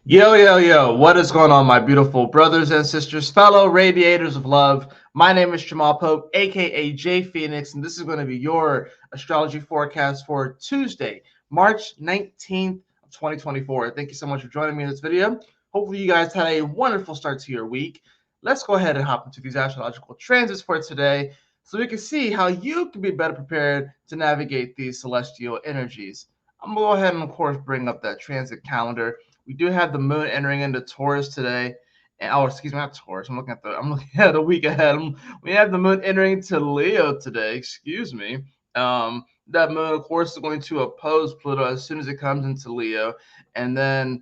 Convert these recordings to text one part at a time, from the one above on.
Yo, yo, yo, what is going on, my beautiful brothers and sisters, fellow radiators of love? My name is Jamal Pope, aka J Phoenix, and this is going to be your astrology forecast for Tuesday, March 19th of 2024. Thank you so much for joining me in this video. Hopefully, you guys had a wonderful start to your week. Let's go ahead and hop into these astrological transits for today so we can see how you can be better prepared to navigate these celestial energies. I'm going to go ahead and, of course, bring up that transit calendar. We do have the moon entering into Taurus today. And, oh, excuse me, not Taurus. I'm looking at the week ahead. We have the moon entering to Leo today. Excuse me. That moon, of course, is going to oppose Pluto as soon as it comes into Leo, and then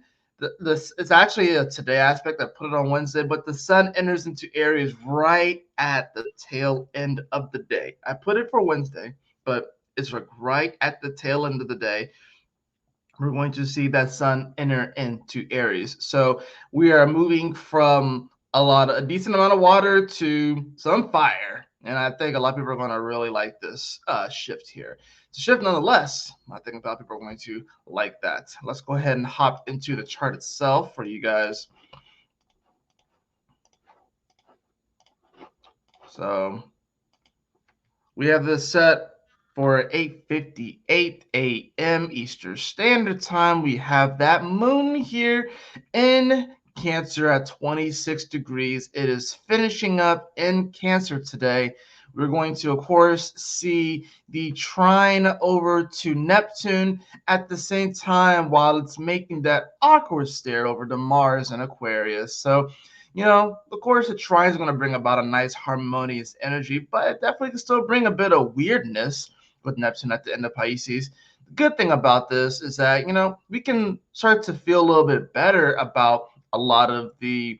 this it's actually a today aspect. I put it on Wednesday, but the sun enters into Aries right at the tail end of the day. I put it for Wednesday, but it's like right at the tail end of the day we're going to see that sun enter into Aries. So we are moving from a decent amount of water to some fire. And I think a lot of people are going to really like this shift here. It's a shift nonetheless. I think a lot of people are going to like that. Let's go ahead and hop into the chart itself for you guys. So we have this set for 8:58 a.m. Eastern Standard Time. We have that moon here in Cancer at 26 degrees. It is finishing up in Cancer today. We're going to, of course, see the trine over to Neptune at the same time while it's making that awkward stare over to Mars and Aquarius. So of course, the trine is going to bring about a nice harmonious energy, but it definitely can still bring a bit of weirdness with Neptune at the end of Pisces. The good thing about this is that, we can start to feel a little bit better about a lot of the.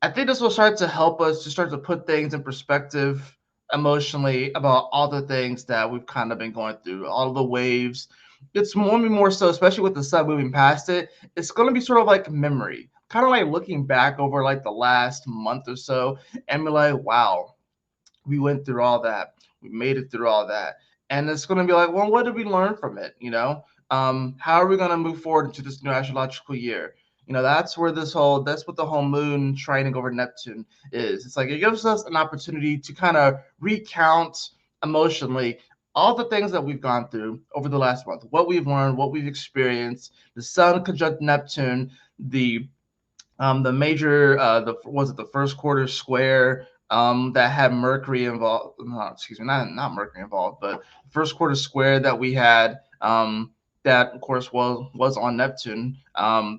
I think this will start to help us to start to put things in perspective emotionally about all the things that we've kind of been going through, all the waves. It's more so, especially with the sun moving past it, it's going to be sort of like memory, kind of like looking back over like the last month or so and be like, wow, we went through all that. We made it through all that. And it's going to be like, well, what did we learn from it? How are we going to move forward into this new astrological year? That's what the whole moon trining over Neptune is. It's like it gives us an opportunity to kind of recount emotionally all the things that we've gone through over the last month, what we've learned, what we've experienced, the sun conjunct Neptune, the major the first quarter square that had Mercury involved. No, excuse me, not Mercury involved, but first quarter square that we had that of course was on Neptune.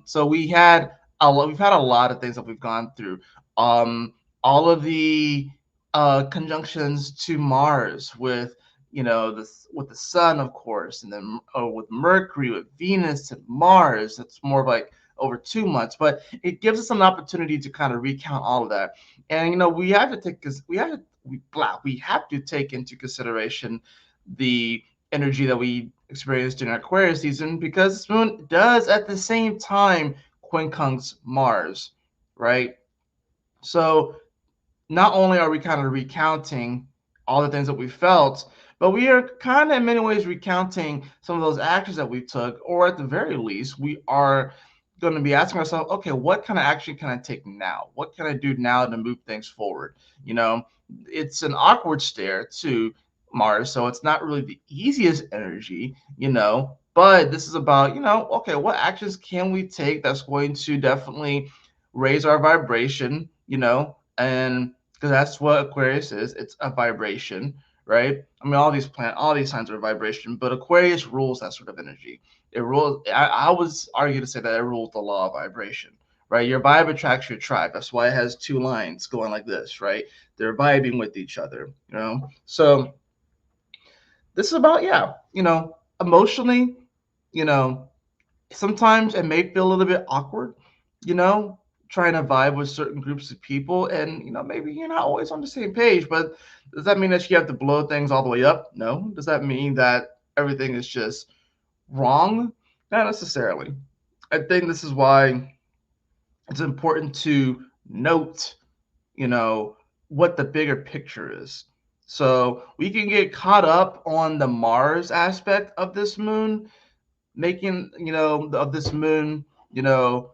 So we've had a lot of things that we've gone through. All of the conjunctions to Mars with with the sun, of course, and then with Mercury, with Venus and Mars. It's more of like over 2 months, but it gives us an opportunity to kind of recount all of that. And we have to take because we have to take into consideration the energy that we experienced during Aquarius season because this moon does at the same time quincunx Mars, right? So not only are we kind of recounting all the things that we felt, but we are kind of in many ways recounting some of those actions that we took, or at the very least, we are going to be asking ourselves, okay, what kind of action can I take now? What can I do now to move things forward? You know, it's an awkward stare to Mars, so it's not really the easiest energy, but this is about, okay, what actions can we take that's going to definitely raise our vibration, and because that's what Aquarius is. It's a vibration, right? I mean, all these signs are vibration, but Aquarius rules that sort of energy. It rules. I was argue to say that it rules the law of vibration, right? Your vibe attracts your tribe. That's why it has two lines going like this, right? They're vibing with each other, So this is about, emotionally, you know, sometimes it may feel a little bit awkward, you know, trying to vibe with certain groups of people. And, maybe you're not always on the same page, but does that mean that you have to blow things all the way up? No. Does that mean that everything is just wrong? Not necessarily. I think this is why it's important to note, you know, what the bigger picture is. So we can get caught up on the Mars aspect of this moon, making, of this moon, you know,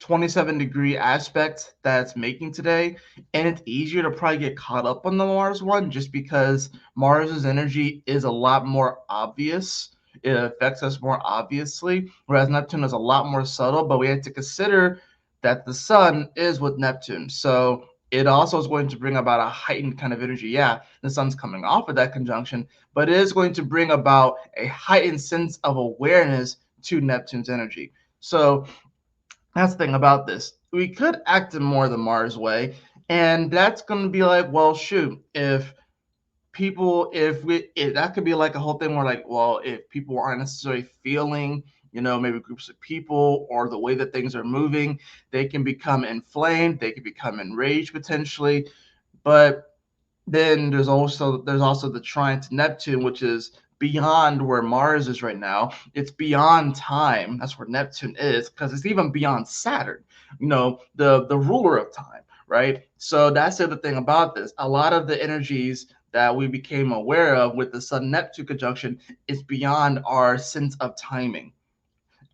27-degree aspect that's making today, and it's easier to probably get caught up on the Mars one just because Mars's energy is a lot more obvious. It affects us more obviously, whereas Neptune is a lot more subtle, but we have to consider that the sun is with Neptune. So it also is going to bring about a heightened kind of energy. Yeah, the sun's coming off of that conjunction, but it is going to bring about a heightened sense of awareness to Neptune's energy. So that's the thing about this. We could act in more the Mars way, and that's going to be like, well, shoot, if that could be like a whole thing where like, well, if people aren't necessarily feeling, maybe groups of people or the way that things are moving, they can become inflamed, they can become enraged potentially. But then there's also the trine to Neptune, which is beyond where Mars is right now. It's beyond time. That's where Neptune is, because it's even beyond Saturn, the ruler of time, right? So that's the other thing about this. A lot of the energies that we became aware of with the Sun Neptune conjunction is beyond our sense of timing.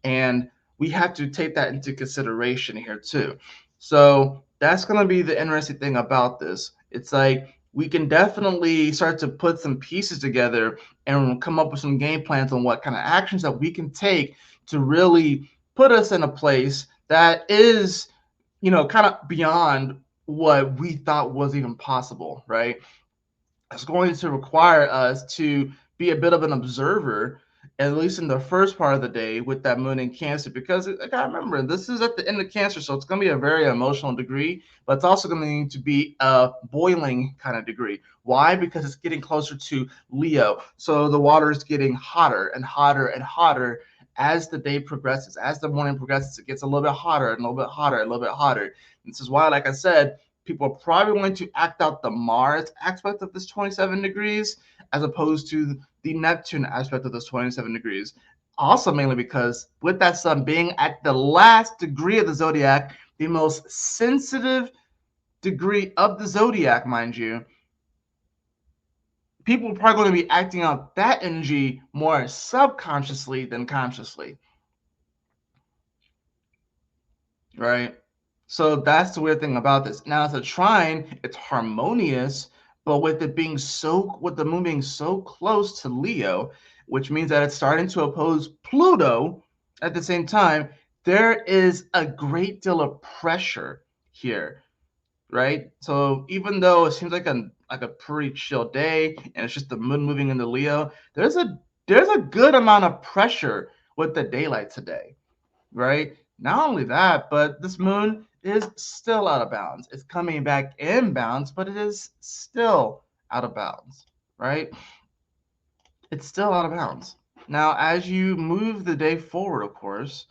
And we have to take that into consideration here too. So that's going to be the interesting thing about this. It's like we can definitely start to put some pieces together and come up with some game plans on what kind of actions that we can take to really put us in a place that is, kind of beyond what we thought was even possible, right? It's going to require us to be a bit of an observer, at least in the first part of the day with that moon in Cancer, because I gotta remember this is at the end of Cancer, so it's going to be a very emotional degree, but it's also going to need to be a boiling kind of degree. Why? Because it's getting closer to Leo, so the water is getting hotter and hotter and hotter as the day progresses, as the morning progresses. It gets a little bit hotter and a little bit hotter and a little bit hotter. This is why, like I said, people are probably going to act out the Mars aspect of this 27 degrees as opposed to the Neptune aspect of this 27 degrees. Also, mainly because with that sun being at the last degree of the zodiac, the most sensitive degree of the zodiac, mind you, people are probably going to be acting out that energy more subconsciously than consciously, right? So that's the weird thing about this. Now, as a trine, it's harmonious, but with the moon being so close to Leo, which means that it's starting to oppose Pluto at the same time, there is a great deal of pressure here, right? So even though it seems like a pretty chill day and it's just the moon moving into Leo, there's a good amount of pressure with the daylight today, right? Not only that, but this moon is still out of bounds. It's coming back in bounds, but it is still out of bounds, right? It's still out of bounds. Now, as you move the day forward, of course,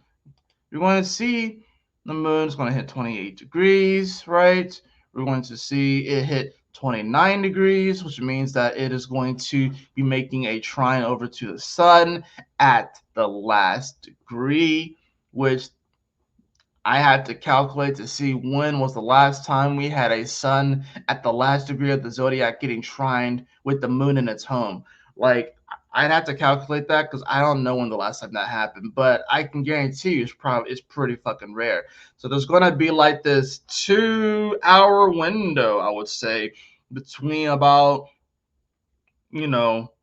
you're going to see the moon is going to hit 28 degrees, right? We're going to see it hit 29 degrees, which means that it is going to be making a trine over to the sun at the last degree, which I had to calculate to see when was the last time we had a sun at the last degree of the zodiac getting trined with the moon in its home. Like, I'd have to calculate that because I don't know when the last time that happened, but I can guarantee you it's pretty fucking rare. So there's gonna be like this 2 hour window, I would say, between about, you know,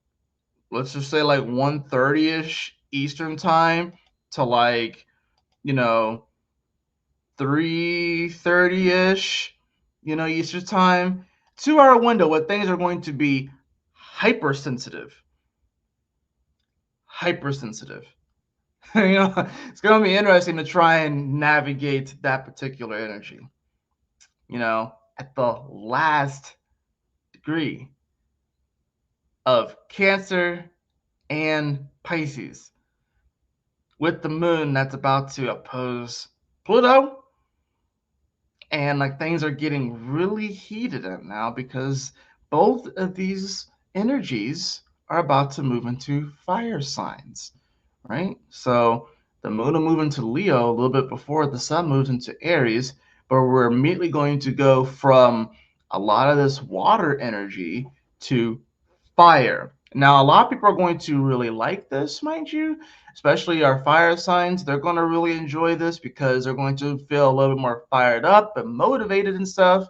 let's just say like 1:30ish Eastern time to like, you know, 3:30ish, Eastern time. 2 hour window where things are going to be hypersensitive. Hypersensitive. It's going to be interesting to try and navigate that particular energy. At the last degree of Cancer and Pisces, with the moon that's about to oppose Pluto. And like things are getting really heated up now because both of these energies are about to move into fire signs, right? So the moon will move into Leo a little bit before the sun moves into Aries, but we're immediately going to go from a lot of this water energy to fire. Now, a lot of people are going to really like this, mind you, especially our fire signs. They're going to really enjoy this because they're going to feel a little bit more fired up and motivated and stuff.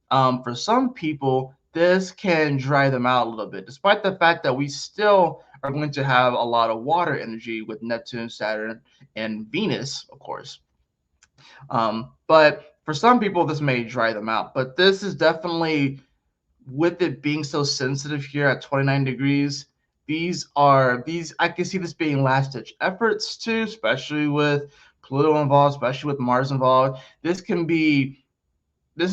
For some people, this can dry them out a little bit, despite the fact that we still are going to have a lot of water energy with Neptune, Saturn, and Venus, of course. But for some people, this may dry them out. But this is definitely, with it being so sensitive here at 29 degrees, these I can see this being last ditch efforts too, especially with Pluto involved, especially with Mars involved. This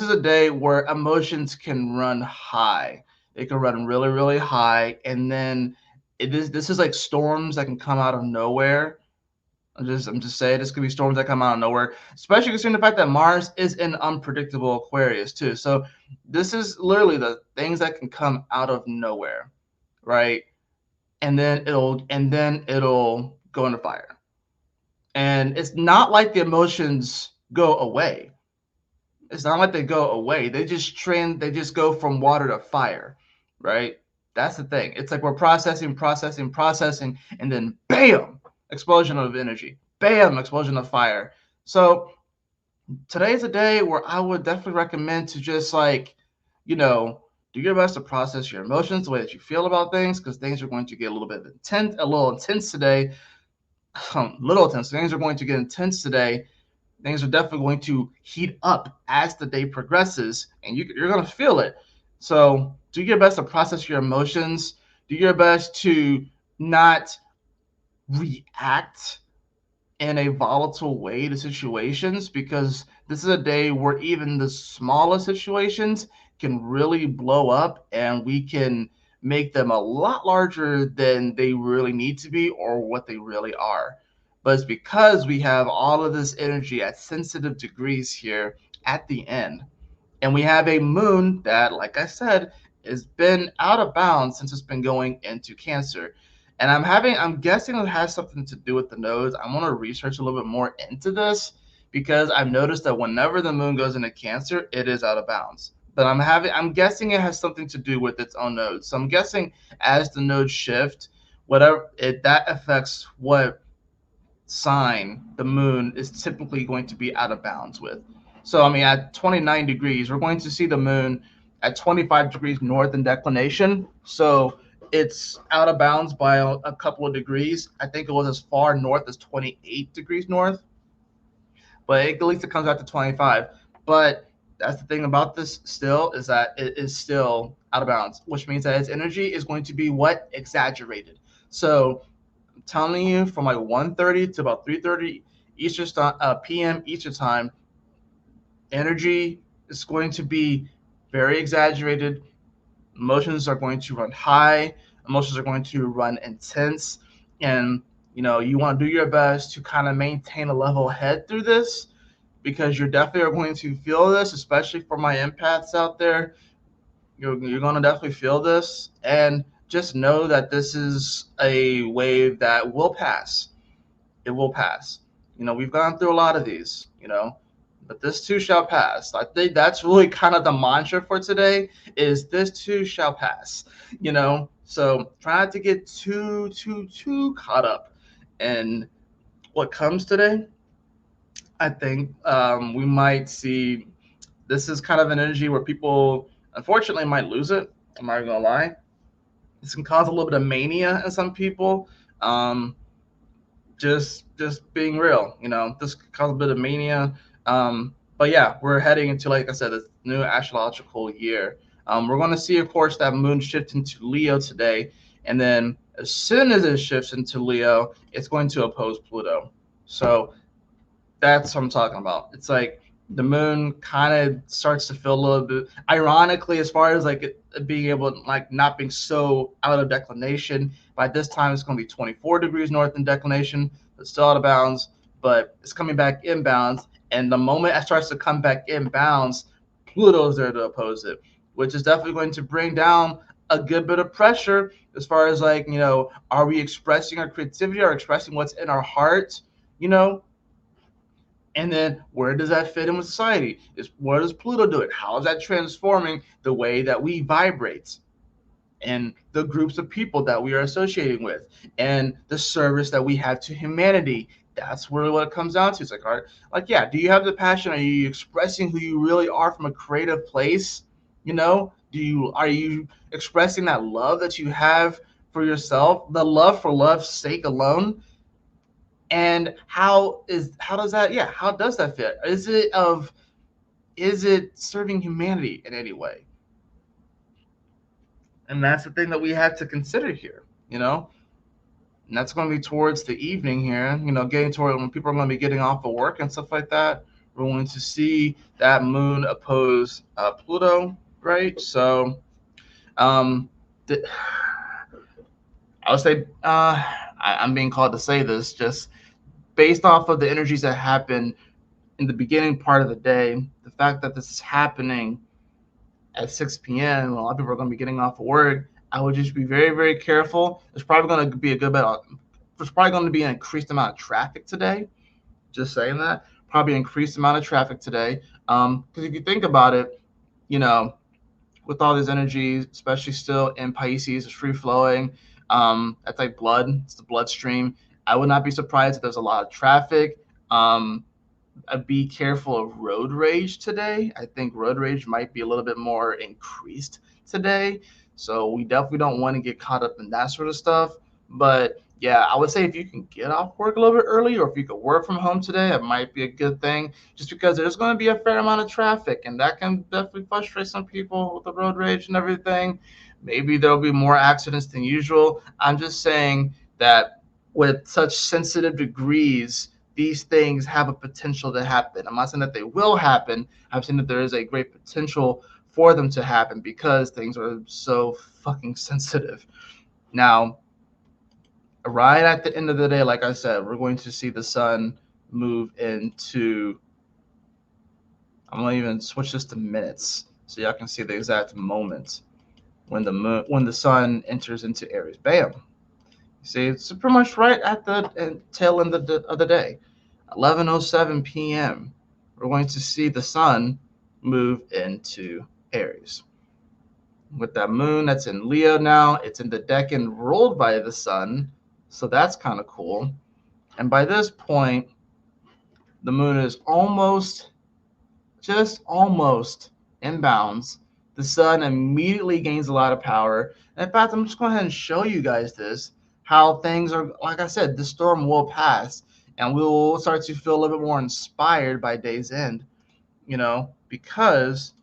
is a day where emotions can run high. They can run really, really high, and then this is like storms that can come out of nowhere. I'm just saying this could be storms that come out of nowhere, especially considering the fact that Mars is in unpredictable Aquarius too. So this is literally the things that can come out of nowhere, right? And then it'll go into fire. And it's not like the emotions go away. It's not like they go away. They just go from water to fire, right? That's the thing. It's like we're processing, processing, processing, and then bam, explosion of energy. Bam, explosion of fire. So today's a day where I would definitely recommend to just like, you know, do your best to process your emotions, the way that you feel about things, because things are going to get a little intense today. Little intense. Things are going to get intense today. Things are definitely going to heat up as the day progresses, and you're going to feel it. So do your best to process your emotions. Do your best to not react in a volatile way to situations, because this is a day where even the smallest situations can really blow up and we can make them a lot larger than they really need to be or what they really are. But it's because we have all of this energy at sensitive degrees here at the end. And we have a moon that, like I said, has been out of bounds since it's been going into Cancer. And I'm guessing it has something to do with the nodes. I want to research a little bit more into this because I've noticed that whenever the moon goes into Cancer, it is out of bounds. But I'm guessing it has something to do with its own nodes. So I'm guessing as the nodes shift, whatever it that affects what sign the moon is typically going to be out of bounds with. So, I mean, at 29 degrees, we're going to see the moon at 25 degrees north in declination. So it's out of bounds by a couple of degrees. I think it was as far north as 28 degrees north, but at least it comes out to 25. But that's the thing about this still is that it is still out of bounds, which means that its energy is going to be what? Exaggerated. So telling you from like 1:30 to about 3:30 p.m. Eastern time, energy is going to be very exaggerated. Emotions are going to run high. Emotions are going to run intense, and you want to do your best to kind of maintain a level head through this because you're definitely going to feel this, especially for my empaths out there. You're going to definitely feel this, and just know that this is a wave that will pass. It will pass. We've gone through a lot of these, but this too shall pass. I think that's really kind of the mantra for today is this too shall pass, So try not to get too caught up in what comes today. I think we might see this is kind of an energy where people unfortunately might lose it. I'm not gonna lie. This can cause a little bit of mania in some people. Um, just being real, this could cause a bit of mania. But yeah, we're heading into, like I said, this new astrological year. We're going to see, of course, that moon shift into Leo today, and then as soon as it shifts into Leo, it's going to oppose Pluto. So that's what I'm talking about. It's like the moon kind of starts to feel a little bit ironically as far as like being able to like not being so out of declination. By this time, it's going to be 24 degrees north in declination. It's still out of bounds, but it's coming back in bounds. And the moment it starts to come back in bounds, Pluto's there to oppose it, which is definitely going to bring down a good bit of pressure as far as like, are we expressing our creativity or expressing what's in our heart, you know, and then where does that fit in with society? Is where does Pluto do it? How is that transforming the way that we vibrate? and the groups of people that we are associating with and the service that we have to humanity. That's really what it comes down to. It's like, all right, like, yeah, do you have the passion? Are you expressing who you really are from a creative place? Are you expressing that love that you have for yourself, the love for love's sake alone? And how does that fit? Is it serving humanity in any way? And that's the thing that we have to consider here, you know? And that's going to be towards the evening here, getting toward when people are going to be getting off of work and stuff like that. We're going to see that moon oppose Pluto, right? So, um, th- I would say, I'm being called to say this just based off of the energies that happen in the beginning part of the day, the fact that this is happening at 6 p.m. when a lot of people are going to be getting off of work, I would just be very, very careful. There's probably going to be an increased amount of traffic today. Just saying that. Probably increased amount of traffic today. Because if you think about it, you know, with all these energies, especially still in Pisces, it's free flowing. That's like blood. It's the bloodstream. I would not be surprised if there's a lot of traffic. Um, be careful of road rage today. I think road rage might be a little bit more increased today. So we definitely don't want to get caught up in that sort of stuff. But yeah, I would say if you can get off work a little bit early or if you could work from home today, it might be a good thing just because there's going to be a fair amount of traffic and that can definitely frustrate some people with the road rage and everything. Maybe there'll be more accidents than usual. I'm just saying that with such sensitive degrees these things have a potential to happen. I'm not saying that they will happen. I'm saying that there is a great potential for them to happen because things are so fucking sensitive. Now, right at the end of the day, like I said, we're going to see the sun move into. I'm gonna even switch this to minutes so y'all can see the exact moment when the sun enters into Aries. Bam. See, it's pretty much right at the tail end of the day. 11:07 p.m. We're going to see the sun move into Aries. With that moon that's in Leo now, it's in the decan ruled by the sun, so that's kind of cool. And by this point, the moon is just almost in bounds. The sun immediately gains a lot of power. And in fact, I'm just going ahead and show you guys this how things are. Like I said, the storm will pass, and we will start to feel a little bit more inspired by day's end. Because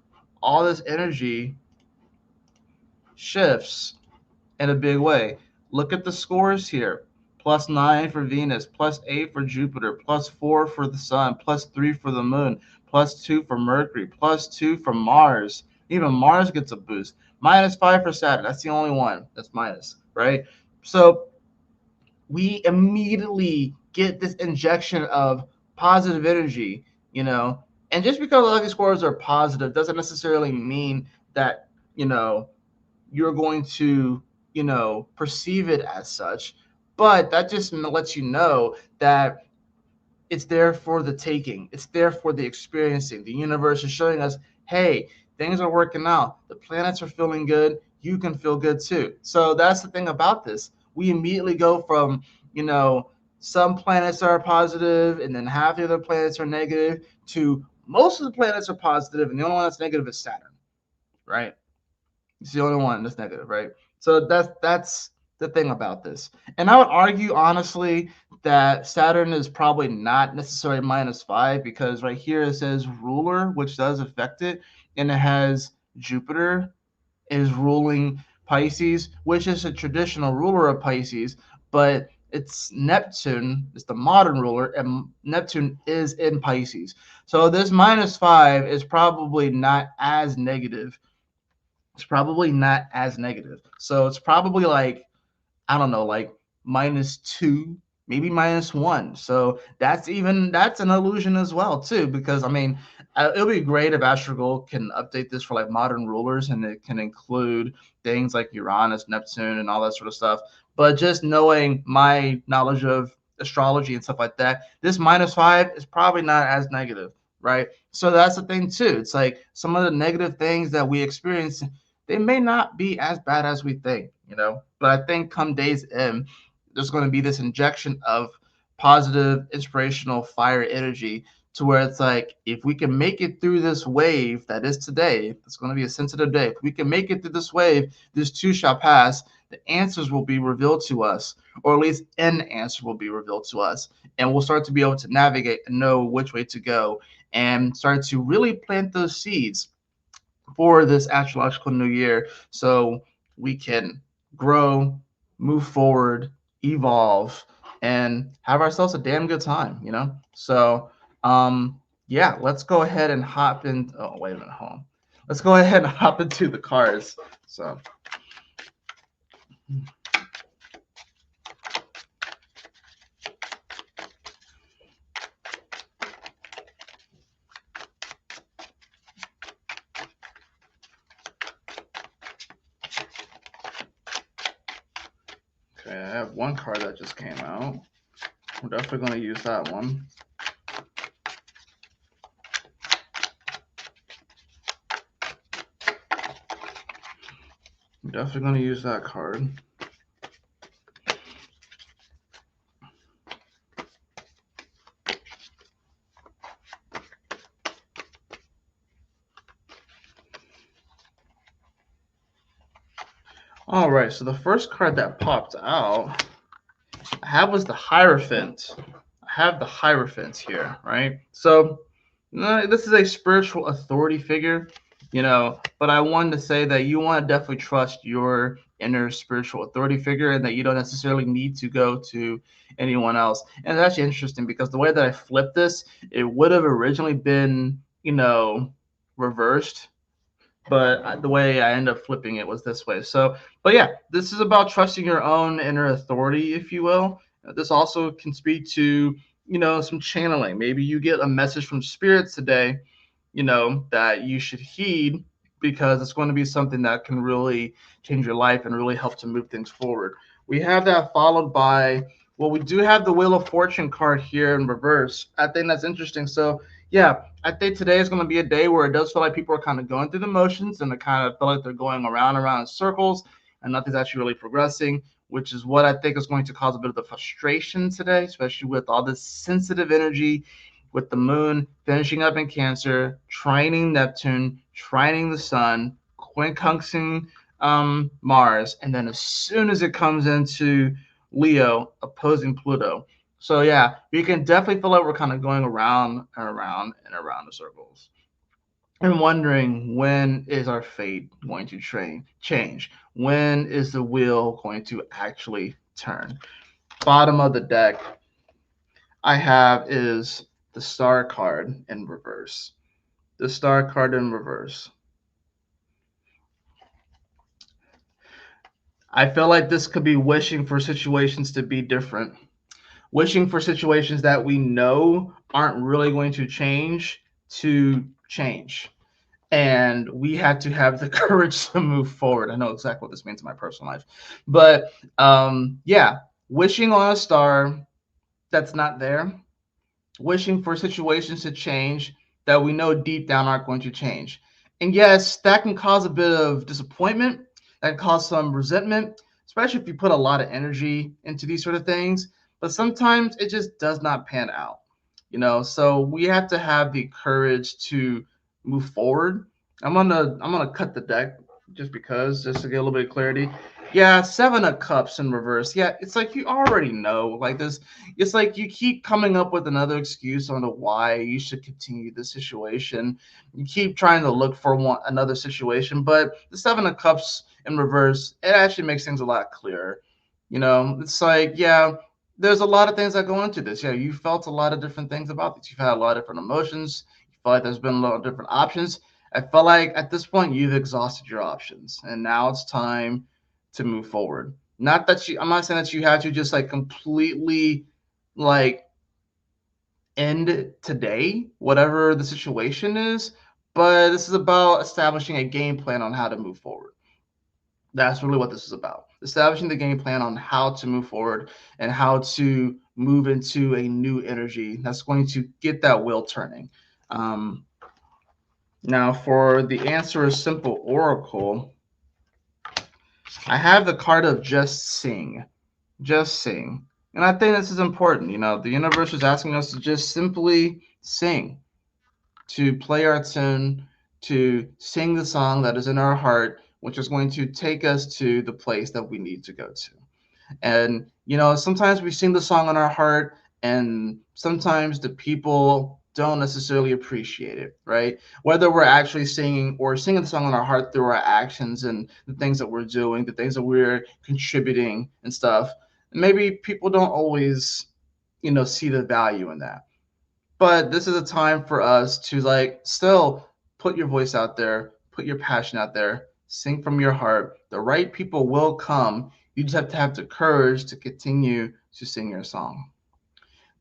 all this energy shifts in a big way. Look at the scores here. +9 for Venus, +8 for Jupiter, +4 for the Sun, +3 for the Moon, +2 for Mercury, +2 for Mars. Even Mars gets a boost. -5 for Saturn. That's the only one that's minus, right? So we immediately get this injection of positive energy, and just because all these scores are positive doesn't necessarily mean that, you're going to, perceive it as such. But that just lets you know that it's there for the taking. It's there for the experiencing. The universe is showing us, hey, things are working out. The planets are feeling good. You can feel good too. So that's the thing about this. We immediately go from, some planets are positive and then half the other planets are negative to most of the planets are positive and the only one that's negative is Saturn, right? It's the only one that's negative, right? So that's the thing about this. And I would argue honestly that Saturn is probably not necessarily -5 because right here it says ruler, which does affect it, and it has Jupiter is ruling Pisces, which is a traditional ruler of Pisces, but it's Neptune, it's the modern ruler, and Neptune is in Pisces. So this -5 is probably not as negative. It's probably not as negative. So it's probably like, I don't know, like -2, maybe -1. So that's an illusion as well too, because I mean, it'll be great if Astrology can update this for like modern rulers and it can include things like Uranus, Neptune, and all that sort of stuff. But just knowing my knowledge of astrology and stuff like that, this -5 is probably not as negative, right? So that's the thing too. It's like some of the negative things that we experience they may not be as bad as we think, But I think come days end, there's going to be this injection of positive, inspirational fire energy to where it's like, if we can make it through this wave that is today, it's going to be a sensitive day. If we can make it through this wave, this too shall pass. The answers will be revealed to us, or at least an answer will be revealed to us, and we'll start to be able to navigate and know which way to go and start to really plant those seeds for this astrological new year so we can grow, move forward, evolve, and have ourselves a damn good time. So, yeah, let's go ahead and hop in. Oh, wait a minute, hold on. Let's go ahead and hop into the cards. So, okay, I have one card that just came out. We're definitely going to use that one. I'm definitely going to use that card. All right, so the first card that popped out I have was the Hierophant. I have the Hierophant here, right? So this is a spiritual authority figure, but I wanted to say that you want to definitely trust your inner spiritual authority figure and that you don't necessarily need to go to anyone else. And it's actually interesting because the way that I flipped this, it would have originally been, reversed, but the way I end up flipping it was this way. So, but yeah, this is about trusting your own inner authority, if you will. This also can speak to, some channeling. Maybe you get a message from spirits today, that you should heed because it's going to be something that can really change your life and really help to move things forward. We have that followed by, well, we do have the Wheel of Fortune card here in reverse. I think that's interesting. So, yeah, I think today is going to be a day where it does feel like people are kind of going through the motions and they kind of feel like they're going around and around in circles and nothing's actually really progressing, which is what I think is going to cause a bit of the frustration today, especially with all this sensitive energy with the moon finishing up in Cancer, trining Neptune, trining the Sun, quincunxing Mars, and then as soon as it comes into Leo, opposing Pluto. So yeah, we can definitely feel like we're kind of going around and around and around the circles. And wondering, when is our fate going to change? When is the wheel going to actually turn? Bottom of the deck I have is the Star card in reverse. The Star card in reverse. I feel like this could be wishing for situations to be different, wishing for situations that we know aren't really going to change to change. And we had to have the courage to move forward. I know exactly what this means in my personal life. But yeah, wishing on a star that's not there, wishing for situations to change that we know deep down aren't going to change. And yes, that can cause a bit of disappointment, that can cause some resentment, especially if you put a lot of energy into these sort of things. But sometimes it just does not pan out, So we have to have the courage to move forward. I'm gonna cut the deck just to get a little bit of clarity. Yeah, Seven of Cups in reverse. Yeah, it's like you already know. Like this, it's like you keep coming up with another excuse on why you should continue the situation. You keep trying to look for another situation, but the Seven of Cups in reverse, it actually makes things a lot clearer. It's like, yeah, there's a lot of things that go into this. Yeah, you felt a lot of different things about this. You've had a lot of different emotions. You feel like there's been a lot of different options. I felt like at this point you've exhausted your options, and now it's time to move forward. Not that I'm not saying that you have to just like completely like end today, whatever the situation is, but this is about establishing a game plan on how to move forward. That's really what this is about. Establishing the game plan on how to move forward and how to move into a new energy that's going to get that wheel turning. Now, for the answer is simple oracle, I have the card of just sing. Just sing. And I think this is important. The universe is asking us to just simply sing, to play our tune, to sing the song that is in our heart, which is going to take us to the place that we need to go to. And, sometimes we sing the song in our heart, and sometimes the people don't necessarily appreciate it, right? Whether we're actually singing or singing the song in our heart through our actions and the things that we're doing, the things that we're contributing and stuff, maybe people don't always, see the value in that. But this is a time for us to like still put your voice out there, put your passion out there, sing from your heart. The right people will come. You just have to have the courage to continue to sing your song.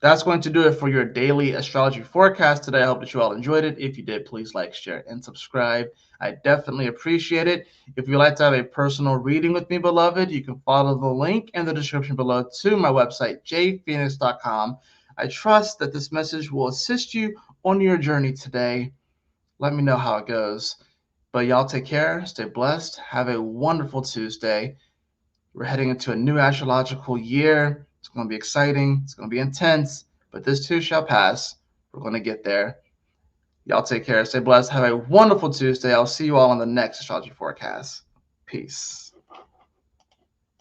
That's going to do it for your daily astrology forecast today. I hope that you all enjoyed it. If you did, please like, share, and subscribe. I definitely appreciate it. If you'd like to have a personal reading with me, beloved, you can follow the link in the description below to my website, jphoenix.com. I trust that this message will assist you on your journey today. Let me know how it goes. But y'all take care, stay blessed, have a wonderful Tuesday. We're heading into a new astrological year. It's going to be exciting. It's going to be intense, but this too shall pass. We're going to get there. Y'all take care. Stay blessed. Have a wonderful Tuesday. I'll see you all on the next astrology forecast. Peace.